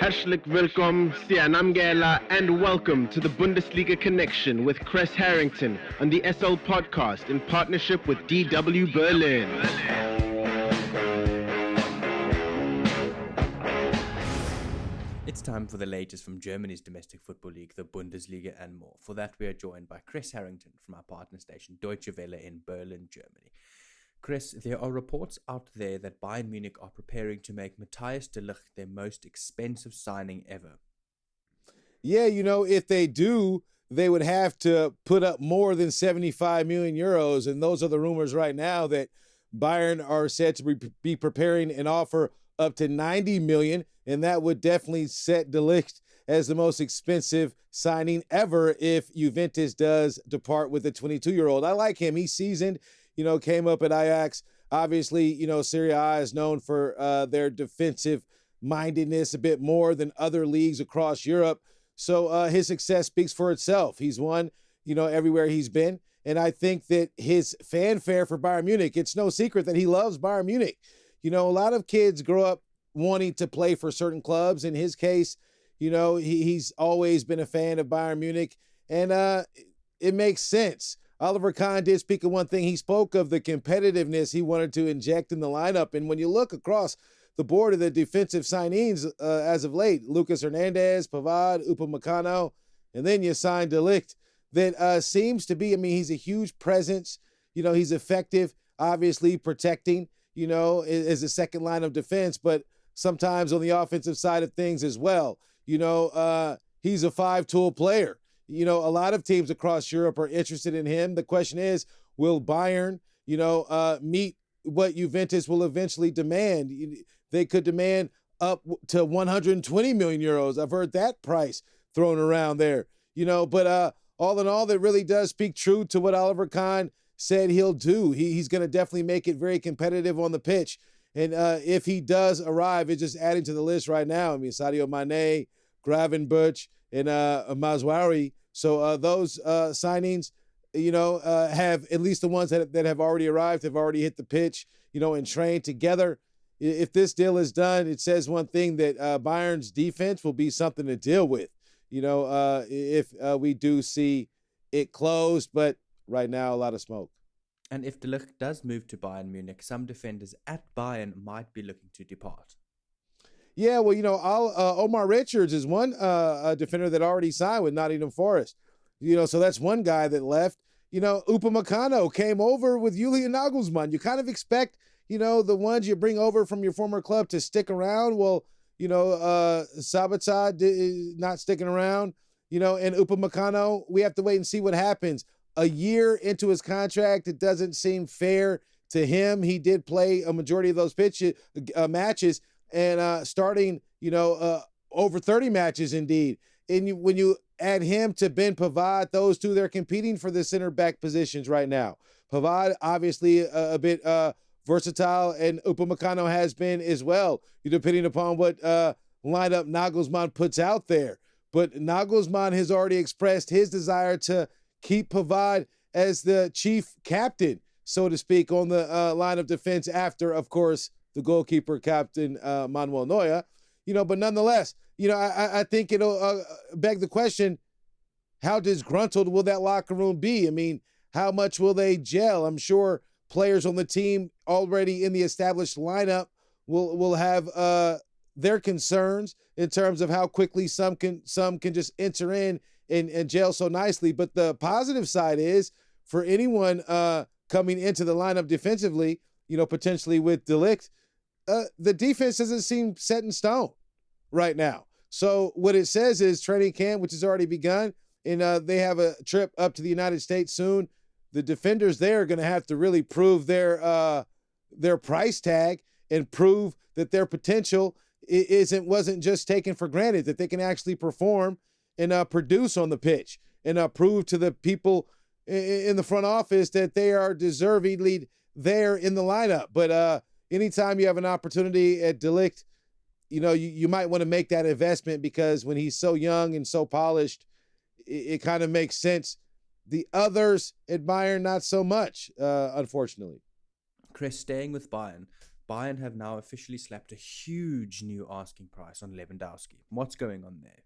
Herzlich willkommen, Sianamgela, and welcome to the Bundesliga Connection with Chris Harrington on the SL Podcast in partnership with DW Berlin. It's time for the latest from Germany's domestic football league, the Bundesliga, and more. For that, we are joined by Chris Harrington from our partner station Deutsche Welle in Berlin, Germany. Chris, there are reports out there that Bayern Munich are preparing to make Matthijs de Ligt their most expensive signing ever. Yeah, if they do, they would have to put up more than 75 million euros. And those are the rumors right now that Bayern are said to be preparing an offer up to 90 million. And that would definitely set de Ligt as the most expensive signing ever if Juventus does depart with the 22-year-old. I like him. He's seasoned. Came up at Ajax. Obviously, Serie A is known for their defensive mindedness a bit more than other leagues across Europe. So his success speaks for itself. He's won, everywhere he's been. And I think that his fanfare for Bayern Munich, it's no secret that he loves Bayern Munich. A lot of kids grow up wanting to play for certain clubs. In his case, he's always been a fan of Bayern Munich. And it makes sense. Oliver Kahn did speak of one thing. He spoke of the competitiveness he wanted to inject in the lineup. And when you look across the board of the defensive signees as of late, Lucas Hernandez, Pavard, Upamecano, and then you signed de Ligt, that seems to be, he's a huge presence. He's effective, obviously protecting, as a second line of defense, but sometimes on the offensive side of things as well. He's a five-tool player. A lot of teams across Europe are interested in him. The question is, will Bayern, meet what Juventus will eventually demand? They could demand up to 120 million euros. I've heard that price thrown around there, but all in all, that really does speak true to what Oliver Kahn said he'll do. He's going to definitely make it very competitive on the pitch. And if he does arrive, it's just adding to the list right now. Sadio Mane, Gravenberch, and Mazraoui. So those signings, have at least the ones that have already arrived, have already hit the pitch, and trained together. If this deal is done, it says one thing, that Bayern's defense will be something to deal with, if we do see it closed. But right now, a lot of smoke. And if de Ligt does move to Bayern Munich, some defenders at Bayern might be looking to depart. Yeah, well, Omar Richards is one defender that already signed with Nottingham Forest. So that's one guy that left. Upamecano came over with Julian Nagelsmann. You kind of expect, the ones you bring over from your former club to stick around. Well, Sabitzer is not sticking around. And Upamecano, we have to wait and see what happens. A year into his contract, it doesn't seem fair to him. He did play a majority of those matches. And starting, over 30 matches indeed. And when you add him to Ben Pavard, those two, they're competing for the center back positions right now. Pavard, obviously a bit versatile, and Upamecano has been as well, depending upon what lineup Nagelsmann puts out there. But Nagelsmann has already expressed his desire to keep Pavard as the chief captain, so to speak, on the line of defense after, of course, the goalkeeper, captain Manuel Neuer, but nonetheless, I think it'll beg the question, how disgruntled will that locker room be? How much will they gel? I'm sure players on the team already in the established lineup will have their concerns in terms of how quickly some can just enter in and gel so nicely. But the positive side is, for anyone coming into the lineup defensively, potentially with de Ligt, the defense doesn't seem set in stone right now. So what it says is training camp, which has already begun, and they have a trip up to the United States soon. The defenders there are going to have to really prove their price tag and prove that their potential wasn't just taken for granted, that they can actually perform and produce on the pitch, and prove to the people in the front office that they are deservedly there in the lineup. But anytime you have an opportunity at de Ligt, you might want to make that investment, because when he's so young and so polished, it kind of makes sense. The others at Bayern, not so much, unfortunately. Chris, staying with Bayern, Bayern have now officially slapped a huge new asking price on Lewandowski. What's going on there?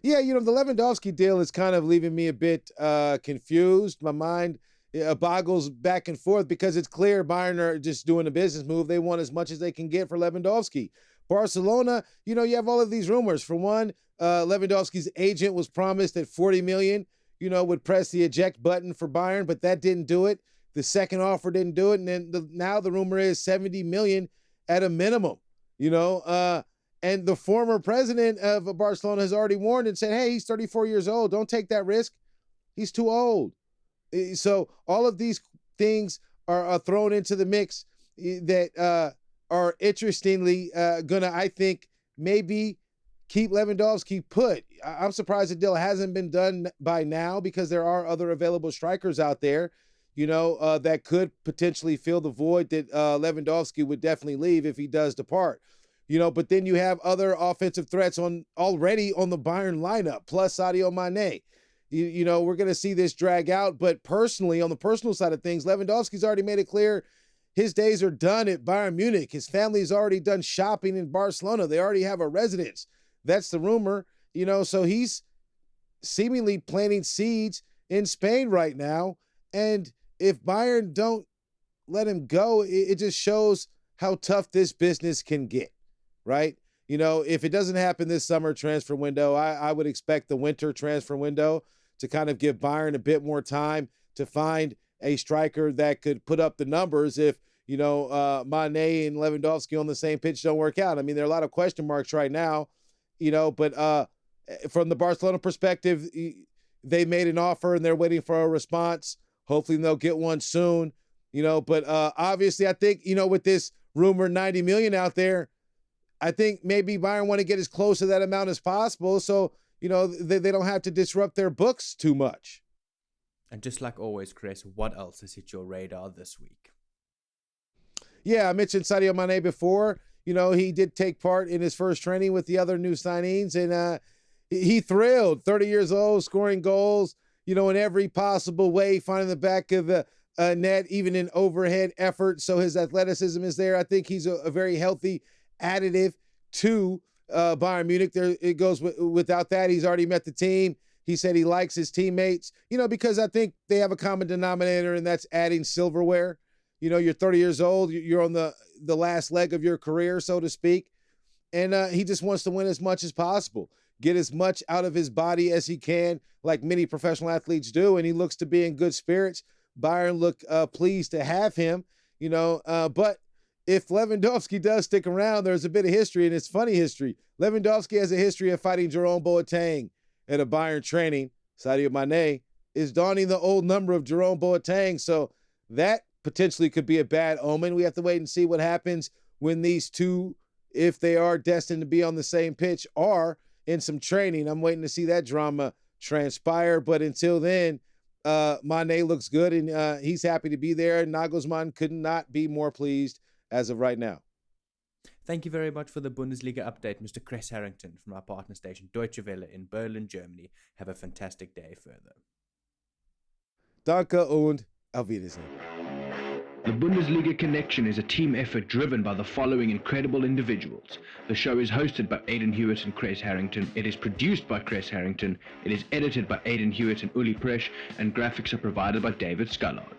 Yeah, the Lewandowski deal is kind of leaving me a bit confused. My mind boggles back and forth because it's clear Bayern are just doing a business move. They want as much as they can get for Lewandowski. Barcelona, you have all of these rumors. For one, Lewandowski's agent was promised that 40 million, would press the eject button for Bayern, but that didn't do it. The second offer didn't do it. And then now the rumor is 70 million at a minimum, and the former president of Barcelona has already warned and said, hey, he's 34 years old. Don't take that risk. He's too old. So all of these things are thrown into the mix that are interestingly going to, I think, maybe keep Lewandowski put. I'm surprised the deal hasn't been done by now because there are other available strikers out there, that could potentially fill the void that Lewandowski would definitely leave if he does depart. But then you have other offensive threats already on the Bayern lineup, plus Sadio Mane. We're going to see this drag out. But personally, on the personal side of things, Lewandowski's already made it clear his days are done at Bayern Munich. His family's already done shopping in Barcelona. They already have a residence. That's the rumor. So he's seemingly planting seeds in Spain right now. And if Bayern don't let him go, it just shows how tough this business can get. Right? If it doesn't happen this summer transfer window, I would expect the winter transfer window to kind of give Bayern a bit more time to find a striker that could put up the numbers if, Mane and Lewandowski on the same pitch don't work out. I mean, there are a lot of question marks right now, but from the Barcelona perspective, they made an offer and they're waiting for a response. Hopefully they'll get one soon, but obviously I think, with this rumored 90 million out there, I think maybe Bayern want to get as close to that amount as possible so, they don't have to disrupt their books too much. And just like always, Chris, what else has hit your radar this week? Yeah, I mentioned Sadio Mane before. He did take part in his first training with the other new signings, and he thrilled. 30 years old, scoring goals, in every possible way, finding the back of the net, even in overhead effort. So his athleticism is there. I think he's a very healthy additive to Bayern Munich. There it goes without that. He's already met the team. He said he likes his teammates, because I think they have a common denominator, and that's adding silverware. You're 30 years old. You're on the last leg of your career, so to speak. And he just wants to win as much as possible, get as much out of his body as he can, like many professional athletes do. And he looks to be in good spirits. Bayern look pleased to have him, but if Lewandowski does stick around, there's a bit of history, and it's funny history. Lewandowski has a history of fighting Jerome Boateng at a Bayern training. Sadio Mane is donning the old number of Jerome Boateng, so that potentially could be a bad omen. We have to wait and see what happens when these two, if they are destined to be on the same pitch, are in some training. I'm waiting to see that drama transpire, but until then, Mane looks good, and he's happy to be there. Nagelsmann could not be more pleased as of right now. Thank you very much for the Bundesliga update, Mr. Chris Harrington from our partner station Deutsche Welle in Berlin, Germany. Have a fantastic day further. Danke und auf Wiedersehen. The Bundesliga Connection is a team effort driven by the following incredible individuals. The show is hosted by Aidan Hewitt and Chris Harrington. It is produced by Chris Harrington. It is edited by Aidan Hewitt and Uli Presch, and graphics are provided by David Scullard.